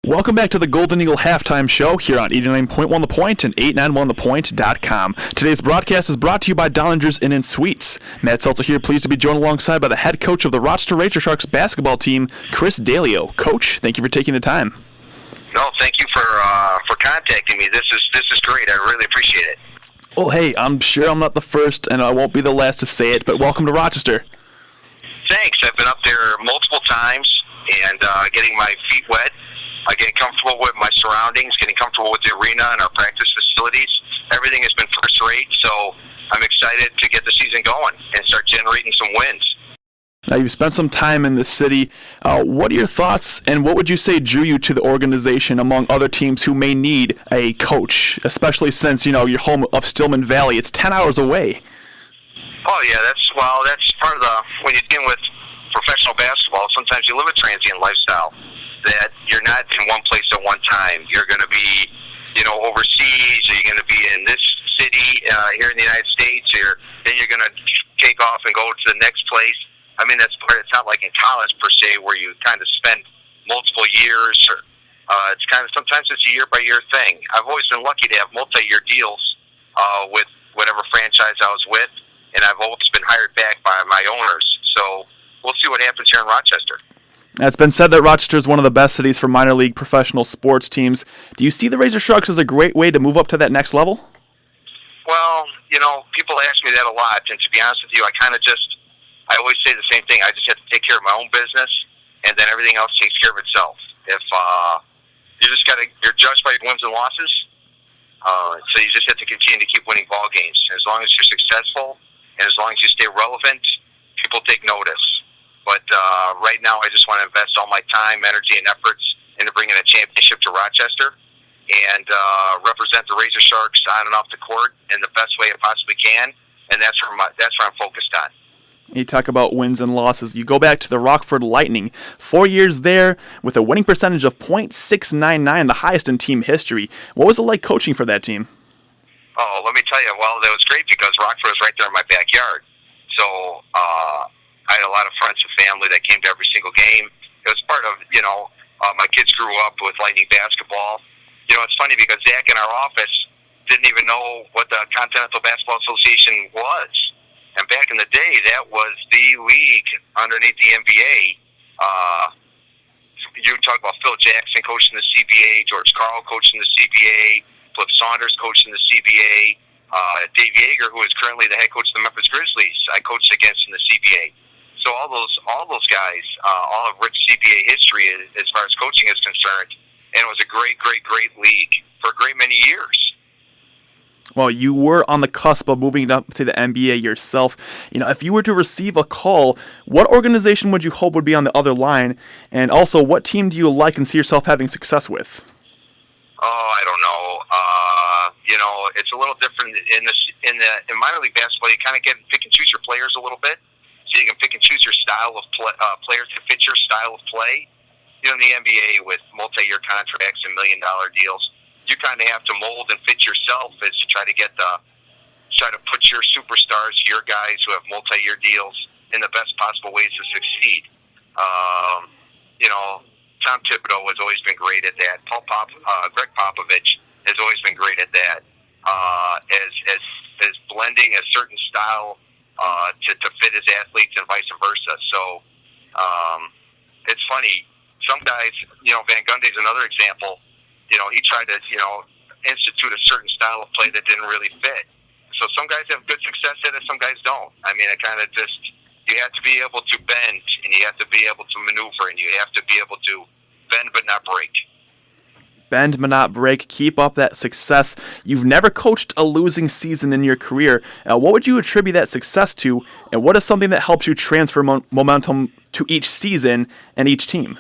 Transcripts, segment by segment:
Welcome back to the Golden Eagle Halftime Show here on 89.1 The Point and 891thepoint.com. Today's broadcast is brought to you by Dollinger's Inn & Suites. Matt Seltzer here, pleased to be joined alongside by the head coach of the Rochester Razor Sharks basketball team, Chris Daleo. Coach, thank you for taking the time. No, thank you for contacting me. This is great. I really appreciate it. Well, hey, I'm sure I'm not the first, and I won't be the last to say it, but welcome to Rochester. Thanks. I've been up there multiple times and getting my feet wet. Getting comfortable with my surroundings, getting comfortable with the arena and our practice facilities. Everything has been first rate, so I'm excited to get the season going and start generating some wins. Now, you've spent some time in the city. What are your thoughts, and what would you say drew you to the organization among other teams who may need a coach, especially since, you're home of Stillman Valley? It's 10 hours away. Oh, yeah, that's part of when you're dealing with professional basketball, sometimes you live a transient lifestyle. That you're not in one place at one time. You're going to be, overseas, or you're going to be in this city here in the United States, or then you're going to take off and go to the next place. I mean, it's not like in college per se where you kind of spend multiple years. Or it's kind of sometimes it's a year-by-year thing. I've always been lucky to have multi-year deals with whatever franchise I was with, and I've always been hired back by my owners. So we'll see what happens here in Rochester. It's been said that Rochester is one of the best cities for minor league professional sports teams. Do you see the Razor Sharks as a great way to move up to that next level? Well, people ask me that a lot, and to be honest with you, I always say the same thing. I just have to take care of my own business, and then everything else takes care of itself. If you're judged by your wins and losses, so you just have to continue to keep winning ball games. As long as you're successful, and as long as you stay relevant, people take notice. But right now, I just want to invest all my time, energy, and efforts into bringing a championship to Rochester and represent the Razor Sharks on and off the court in the best way I possibly can, and that's where I'm focused on. You talk about wins and losses. You go back to the Rockford Lightning. 4 years there with a winning percentage of .699, the highest in team history. What was it like coaching for that team? Oh, let me tell you, well, that was great because Rockford was right there in my backyard. So I had a lot of friends and family that came to every single game. It was part of, my kids grew up with Lightning basketball. It's funny because Zach in our office didn't even know what the Continental Basketball Association was. And back in the day, that was the league underneath the NBA. You talk about Phil Jackson coaching the CBA, George Karl coaching the CBA, Flip Saunders coaching the CBA, Dave Yeager, who is currently the head coach of the Memphis Grizzlies, I coached against in the CBA. So all those guys, all have rich CBA history as far as coaching is concerned, and it was a great, great, great league for a great many years. Well, you were on the cusp of moving up to the NBA yourself. If you were to receive a call, what organization would you hope would be on the other line? And also, what team do you like and see yourself having success with? Oh, I don't know. It's a little different in minor league basketball. You kind of pick and choose your players a little bit, so you can pick and choose your style of players to fit your style of play. In the NBA with multi-year contracts and $1 million deals, you kind of have to mold and fit yourself as to try to put your superstars, your guys who have multi-year deals, in the best possible ways to succeed. Tom Thibodeau has always been great at that. Greg Popovich has always been great at that. As blending a certain style to fit his athletes and vice versa. So it's funny. Some guys, Van Gundy's another example. He tried to, institute a certain style of play that didn't really fit. So some guys have good success at it, some guys don't. I mean, it kind of you have to be able to bend, and you have to be able to maneuver, and you have to be able to bend but not break. Bend but not break. Keep up that success. You've never coached a losing season in your career. What would you attribute that success to, and what is something that helps you transfer momentum to each season and each team?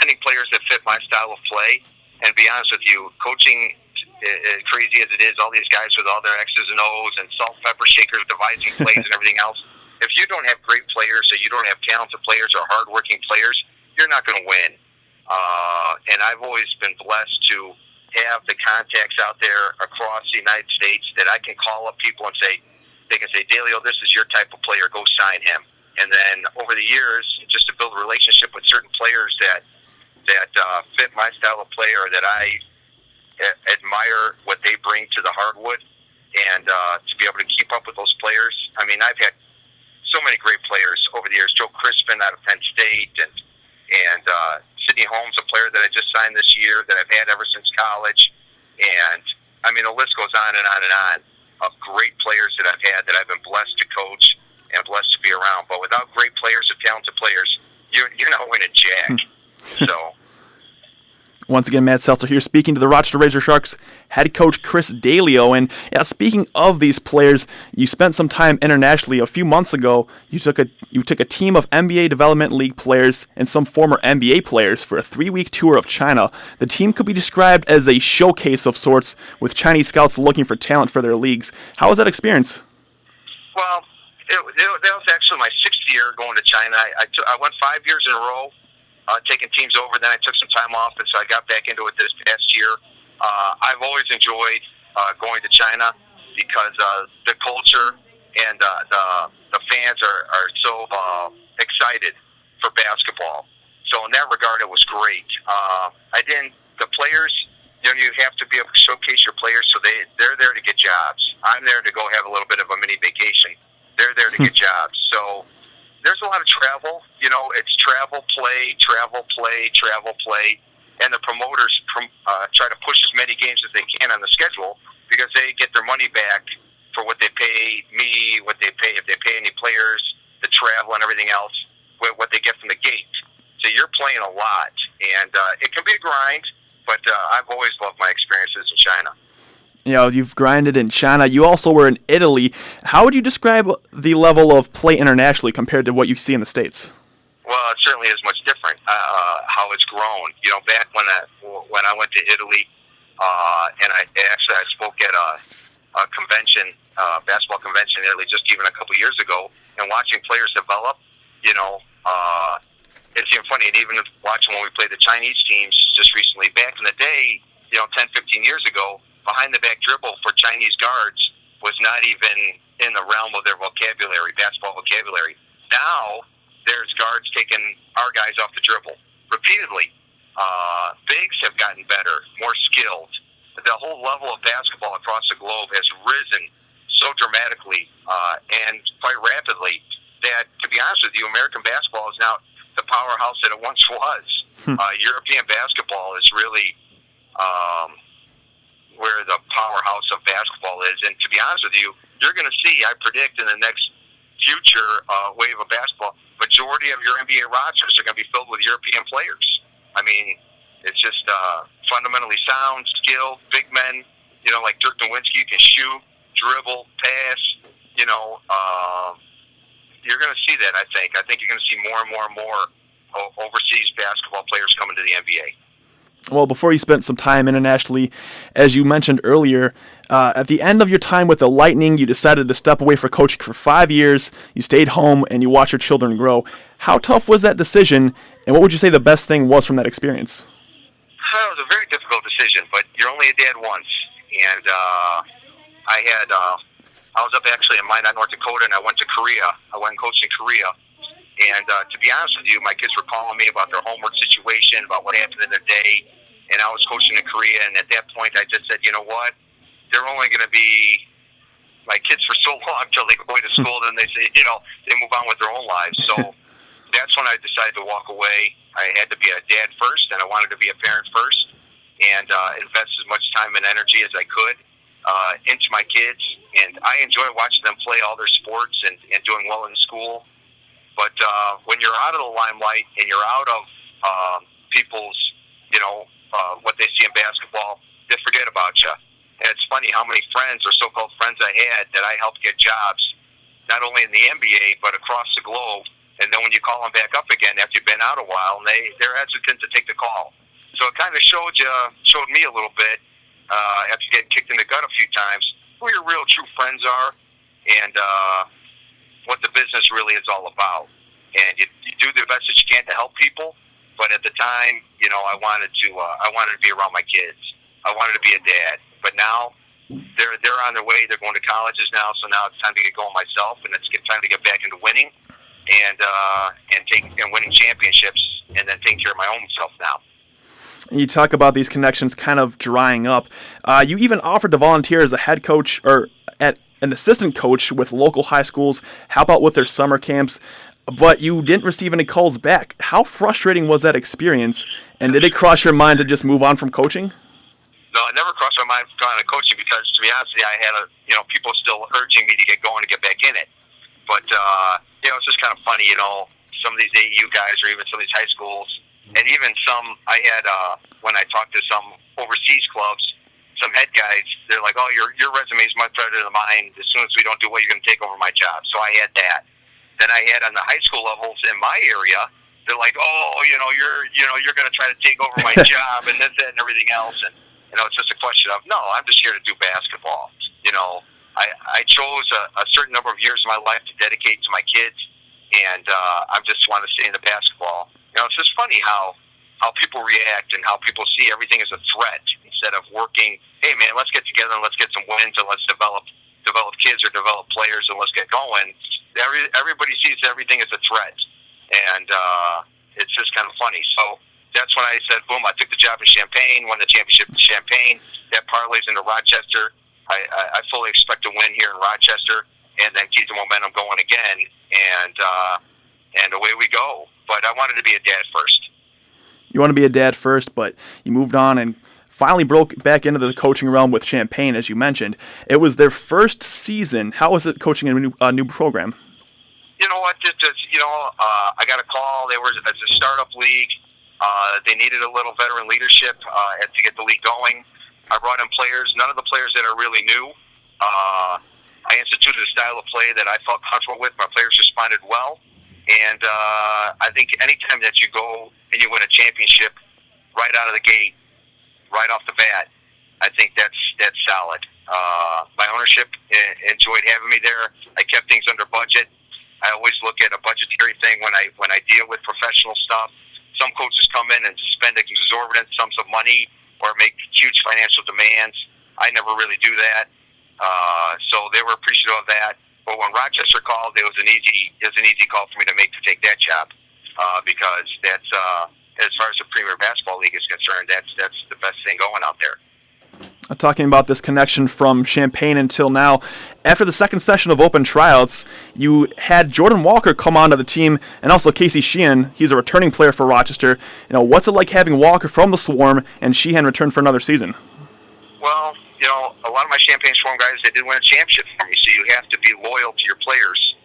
Finding players that fit my style of play, and to be honest with you, coaching, as crazy as it is, all these guys with all their X's and O's and salt, pepper shakers, devising plays and everything else, if you don't have great players or you don't have talented players or hardworking players, you're not going to win. And I've always been blessed to have the contacts out there across the United States that I can call up people and they can say, Daleo, this is your type of player, go sign him. And then over the years, just to build a relationship with certain players that that fit my style of play, or that I admire what they bring to the hardwood, and to be able to keep up with those players. I mean, I've had so many great players over the years. Joe Crispin out of Penn State, and Sidney Holmes, a player that I just signed this year that I've had ever since college. And, I mean, the list goes on and on and on of great players that I've had that I've been blessed to coach and blessed to be around. But without great players or talented players, you're not winning jack. So... Once again, Matt Seltzer here speaking to the Rochester Razor Sharks head coach Chris Daleo. And speaking of these players, you spent some time internationally. A few months ago, you took a team of NBA Development League players and some former NBA players for a 3-week tour of China. The team could be described as a showcase of sorts, with Chinese scouts looking for talent for their leagues. How was that experience? Well, that was actually my 6th year going to China. I went 5 years in a row. Taking teams over, then I took some time off, and so I got back into it this past year. I've always enjoyed going to China because the culture and the fans are so excited for basketball. So in that regard, it was great. The players, you have to be able to showcase your players, so they're there to get jobs. I'm there to go have a little bit of a mini vacation. They're there to get jobs. So there's a lot of travel. It's travel, play, and the promoters try to push as many games as they can on the schedule because they get their money back for what they pay me, if they pay any players, the travel and everything else, what they get from the gate. So you're playing a lot, and it can be a grind, but I've always loved my experiences in China. You've grinded in China. You also were in Italy. How would you describe the level of play internationally compared to what you see in the States? Well, it certainly is much different. How it's grown. Back when I went to Italy, and I spoke at a convention, basketball convention in Italy, just even a couple years ago, and watching players develop. It's even funny, and even watching when we played the Chinese teams just recently. Back in the day, 10, 15 years ago, behind-the-back dribble for Chinese guards was not even in the realm of their vocabulary, basketball vocabulary. Now, there's guards taking our guys off the dribble repeatedly. Bigs have gotten better, more skilled. The whole level of basketball across the globe has risen so dramatically and quite rapidly that, to be honest with you, American basketball is now the powerhouse that it once was. European basketball is really... where the powerhouse of basketball is. And to be honest with you, you're going to see, I predict, in the next future wave of basketball, majority of your NBA rosters are going to be filled with European players. I mean, it's just fundamentally sound, skilled, big men, like Dirk Nowitzki, you can shoot, dribble, pass, you're going to see that, I think. I think you're going to see more and more and more overseas basketball players coming to the NBA. Well, before you spent some time internationally, as you mentioned earlier, at the end of your time with the Lightning, you decided to step away from coaching for 5 years. You stayed home and you watched your children grow. How tough was that decision, and what would you say the best thing was from that experience? It was a very difficult decision, but you're only a dad once. And I was up actually in Minot, North Dakota, and I went to Korea. I went and coached in Korea. And to be honest with you, my kids were calling me about their homework situation, about what happened in their day. And I was coaching in Korea, and at that point I just said, you know what? They're only going to be my kids for so long until they go away to school, then they say, they move on with their own lives. So that's when I decided to walk away. I had to be a dad first, and I wanted to be a parent first, and invest as much time and energy as I could into my kids. And I enjoy watching them play all their sports and doing well in school. But when you're out of the limelight and you're out of people's, what they see in basketball, they forget about you. And it's funny how many friends or so-called friends I had that I helped get jobs, not only in the NBA, but across the globe. And then when you call them back up again after you've been out a while, they're hesitant to take the call. So it kind of showed me a little bit, after getting kicked in the gut a few times, who your real true friends are and what the business really is all about. And you do the best that you can to help people, but at the time, I wanted to be around my kids. I wanted to be a dad. But now they're on their way. They're going to colleges now, so now it's time to get going myself, and it's time to get back into winning and winning championships, and then taking care of my own self now. And you talk about these connections kind of drying up. You even offered to volunteer as a head coach or at an assistant coach with local high schools, help out with their summer camps, but you didn't receive any calls back. How frustrating was that experience, and did it cross your mind to just move on from coaching? No, it never crossed my mind going to coaching because, to be honest with you, I had people still urging me to get going to get back in it. But it's just kind of funny, some of these AU guys or even some of these high schools, and even some I had when I talked to some overseas clubs, some head guys, they're like, "Oh, your resume is much better than mine. As soon as we don't do well, you're going to take over my job." So I had that. Then I had on the high school levels in my area, they're like, "Oh, you're going to try to take over my job and this, that, and everything else." And it's just a question of, no, I'm just here to do basketball. I chose a certain number of years of my life to dedicate to my kids, and I just want to stay in the basketball. It's just funny how people react and how people see everything as a threat instead of working. Hey, man, let's get together and let's get some wins and let's develop kids or develop players and let's get going. Everybody sees everything as a threat, and it's just kind of funny. So that's when I said, boom, I took the job in Champaign, won the championship in Champaign. That parlays into Rochester. I fully expect to win here in Rochester and then keep the momentum going again, and away we go. But I wanted to be a dad first. You want to be a dad first, but you moved on and finally broke back into the coaching realm with Champaign, as you mentioned. It was their first season. How was it coaching a new program? You know what? I got a call. They were as a startup league. They needed a little veteran leadership to get the league going. I brought in players. None of the players that are really new. I instituted a style of play that I felt comfortable with. My players responded well. And I think anytime that you go and you win a championship right out of the gate, right off the bat, I think that's solid. My ownership enjoyed having me there. I kept things under budget. I always look at a budgetary thing when I deal with professional stuff. Some coaches come in and spend exorbitant sums of money or make huge financial demands. I never really do that. So they were appreciative of that. But when Rochester called, it was an easy call for me to make to take that job because that's as far as the Premier Basketball League is concerned, that's the best thing going out there. Talking about this connection from Champaign until now, after the second session of open tryouts, you had Jordan Walker come onto the team, and also Casey Sheehan. He's a returning player for Rochester. What's it like having Walker from the Swarm and Sheehan return for another season? Well, a lot of my Champaign Swarm guys, they did win a championship for me, so you have to be loyal to your players,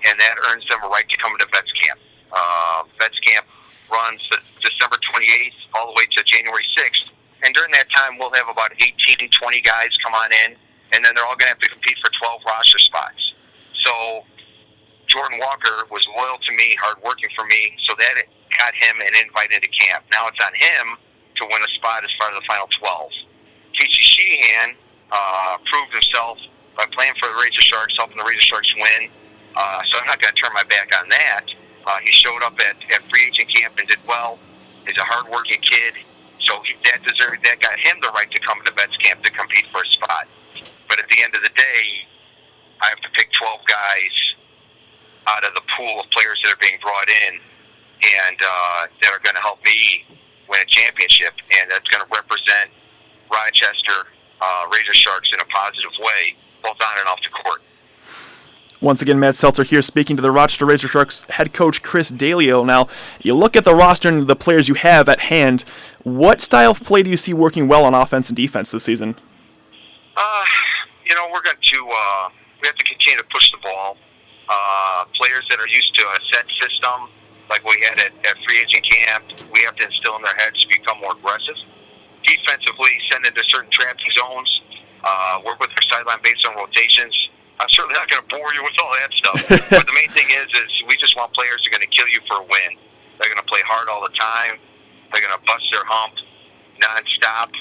and that earns them a right to come to Vets Camp. Vets Camp runs December 28th all the way to January 6th. And during that time, we'll have about 18, 20 guys come on in, and then they're all going to have to compete for 12 roster spots. So Jordan Walker was loyal to me, hardworking for me, so that got him an invite into camp. Now it's on him to win a spot as part of the final 12. Casey Sheehan proved himself by playing for the Razor Sharks, helping the Razor Sharks win. So I'm not going to turn my back on that. He showed up at free agent camp and did well. He's a hardworking kid. So that got him the right to come to Vets Camp to compete for a spot. But at the end of the day, I have to pick 12 guys out of the pool of players that are being brought in and that are going to help me win a championship. And that's going to represent Rochester Razor Sharks in a positive way, both on and off the court. Once again, Matt Seltzer here speaking to the Rochester Razor Sharks head coach Chris Daleo. Now, you look at the roster and the players you have at hand. What style of play do you see working well on offense and defense this season? We're going to we have to continue to push the ball. Players that are used to a set system, like we had at free agent camp, we have to instill in their heads to become more aggressive. Defensively, send into certain trapping zones. Work with their sideline based on rotations. I'm certainly not going to bore you with all that stuff. But the main thing is we just want players that are going to kill you for a win. They're going to play hard all the time. They're going to bust their hump nonstop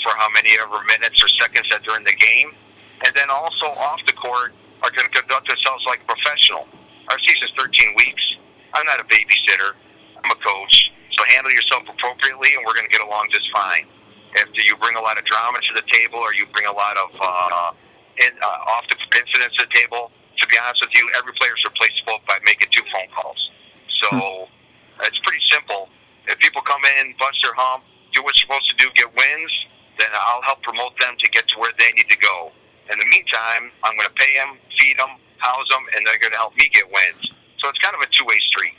for how many ever minutes or seconds that they're in the game. And then also off the court are going to conduct themselves like a professional. Our season's 13 weeks. I'm not a babysitter. I'm a coach. So handle yourself appropriately, and we're going to get along just fine. If you bring a lot of drama to the table or you bring a lot of off the incidents to the table, to be honest with you, every player is replaceable by making 2 phone calls. So it's pretty simple. if people come in, bust their hump, do what you're supposed to do, get wins, then I'll help promote them to get to where they need to go. In the meantime, I'm going to pay them, feed them, house them, and they're going to help me get wins. So it's kind of a two-way street.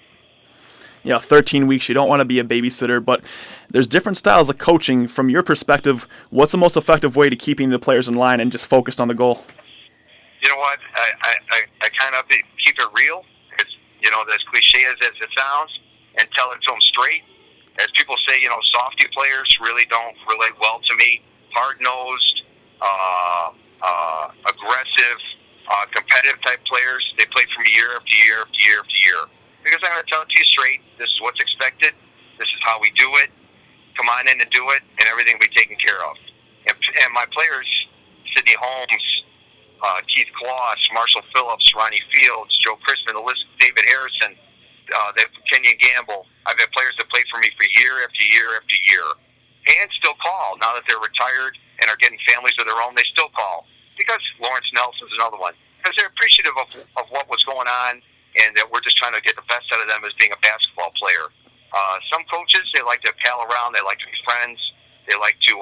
13 weeks, you don't want to be a babysitter, but there's different styles of coaching. From your perspective, what's the most effective way to keeping the players in line and just focused on the goal? You know what? I kind of keep it real. It's, as cliche as it sounds, and tell it to them straight. As people say, softy players really don't relate well to me. Hard-nosed, aggressive, competitive type players, they play for me year after year after year after year. Because I'm going to tell it to you straight. This is what's expected. This is how we do it. Come on in and do it, and everything will be taken care of. And my players, Sidney Holmes, Keith Kloss, Marshall Phillips, Ronnie Fields, Joe Christman, the list, David Harrison, Kenyon Gamble. I've had players that played for me for year after year after year, and still call. Now that they're retired and are getting families of their own, they still call. Because Lawrence Nelson's another one. Because they're appreciative of what was going on, and that we're just trying to get the best out of them as being a basketball player. Some coaches, they like to pal around, they like to be friends, they like to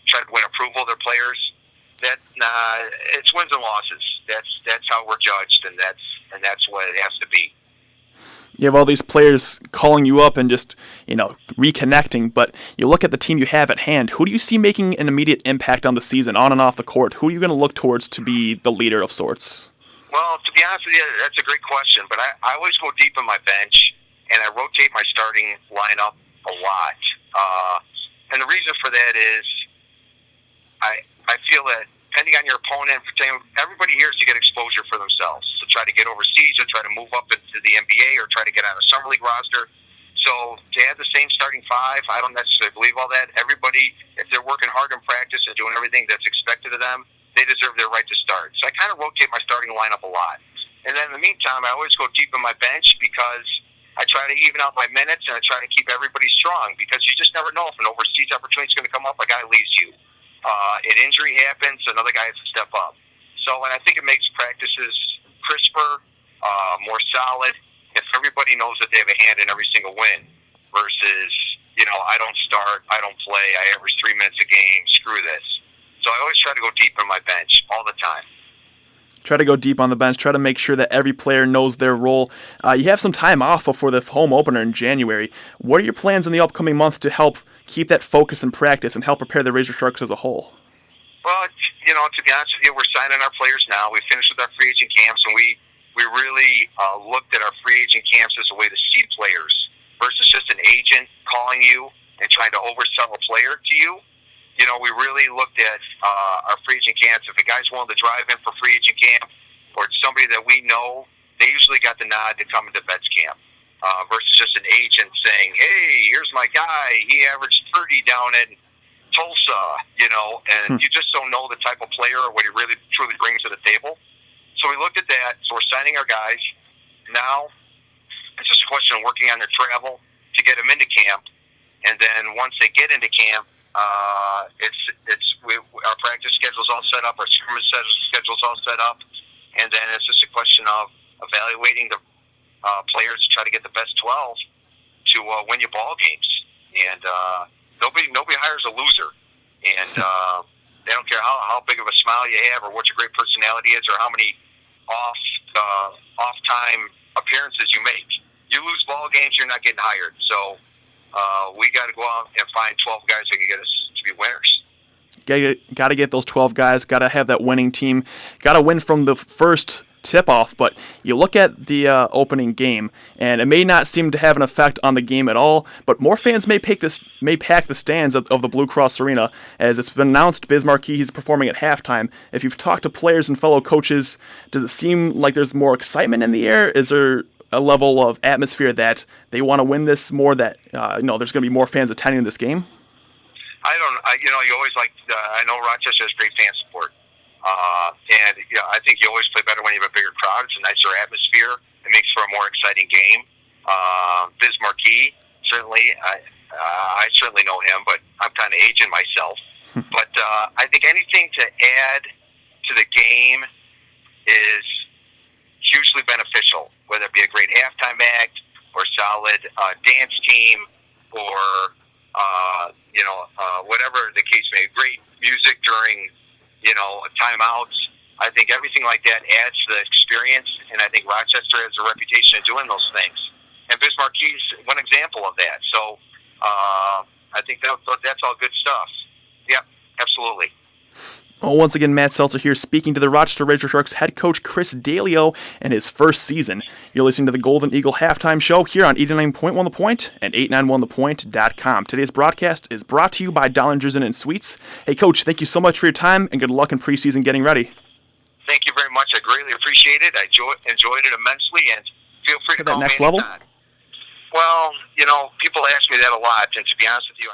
try to win approval of their players. It's wins and losses. That's how we're judged, and that's what it has to be. You have all these players calling you up and just, reconnecting, but you look at the team you have at hand. Who do you see making an immediate impact on the season, on and off the court? Who are you going to look towards to be the leader of sorts? Well, to be honest with you, that's a great question, but I always go deep in my bench, and I rotate my starting lineup a lot. And the reason for that is I feel that depending on your opponent, everybody here is to get exposure for themselves, to try to get overseas or try to move up into the NBA or try to get on a summer league roster. So to have the same starting five, I don't necessarily believe all that. Everybody, if they're working hard in practice and doing everything that's expected of them, they deserve their right to start. So I kind of rotate my starting lineup a lot. And then in the meantime, I always go deep in my bench because I try to even out my minutes and I try to keep everybody strong because you just never know if an overseas opportunity is going to come up, a guy leaves you. An injury happens, another guy has to step up. So, and I think it makes practices crisper, more solid, if everybody knows that they have a hand in every single win versus, I don't start, I don't play, I average 3 minutes a game, screw this. So I always try to go deep in my bench all the time. Try to go deep on the bench. Try to make sure that every player knows their role. You have some time off before the home opener in January. What are your plans in the upcoming month to help keep that focus in practice and help prepare the Razor Sharks as a whole? Well, to be honest with you, we're signing our players now. We finished with our free agent camps, and we really looked at our free agent camps as a way to see players versus just an agent calling you and trying to oversell a player to you. We really looked at our free agent camps. If a guy's willing to drive in for free agent camp or it's somebody that we know, they usually got the nod to come into vets camp versus just an agent saying, hey, here's my guy. He averaged 30 down in Tulsa, and you just don't know the type of player or what he really truly brings to the table. So we looked at that. So we're signing our guys. Now it's just a question of working on their travel to get them into camp. And then once they get into camp, our practice schedule's all set up, our scrimmage schedule's all set up, and then it's just a question of evaluating the players to try to get the best 12 to win your ball games. And nobody hires a loser, and they don't care how big of a smile you have or what your great personality is or how many off time appearances you make. You lose ball games, you're not getting hired. So we got to go out and find 12 guys that can get us to be winners. Got to get those 12 guys. Got to have that winning team. Got to win from the first tip-off. But you look at the opening game, and it may not seem to have an effect on the game at all. But more fans may pack the stands of the Blue Cross Arena, as it's been announced. Biz Marquis is performing at halftime. If you've talked to players and fellow coaches, does it seem like there's more excitement in the air? Is there a level of atmosphere that they want to win this more, that there's going to be more fans attending this game? You always I know Rochester has great fan support. And I think you always play better when you have a bigger crowd. It's a nicer atmosphere. It makes for a more exciting game. Biz Marquis, certainly, I certainly know him, but I'm kind of aging myself. But I think anything to add to the game is hugely beneficial, whether it be a great halftime act or solid dance team or whatever the case may be. Great music during timeouts. I think everything like that adds to the experience, and I think Rochester has a reputation of doing those things. And Bismarck is one example of that. So I think that's all good stuff. Yep, absolutely. Well, once again, Matt Seltzer here speaking to the Rochester Red Sharks head coach Chris Daleo in his first season. You're listening to the Golden Eagle Halftime Show here on 89.1 The Point and 891thepoint.com. Today's broadcast is brought to you by Dollinger's Inn & Suites. Hey, Coach, thank you so much for your time, and good luck in preseason getting ready. Thank you very much. I greatly appreciate it. I enjoyed it immensely, and feel free to that call next me level? anytime. Well, people ask me that a lot, and to be honest with you,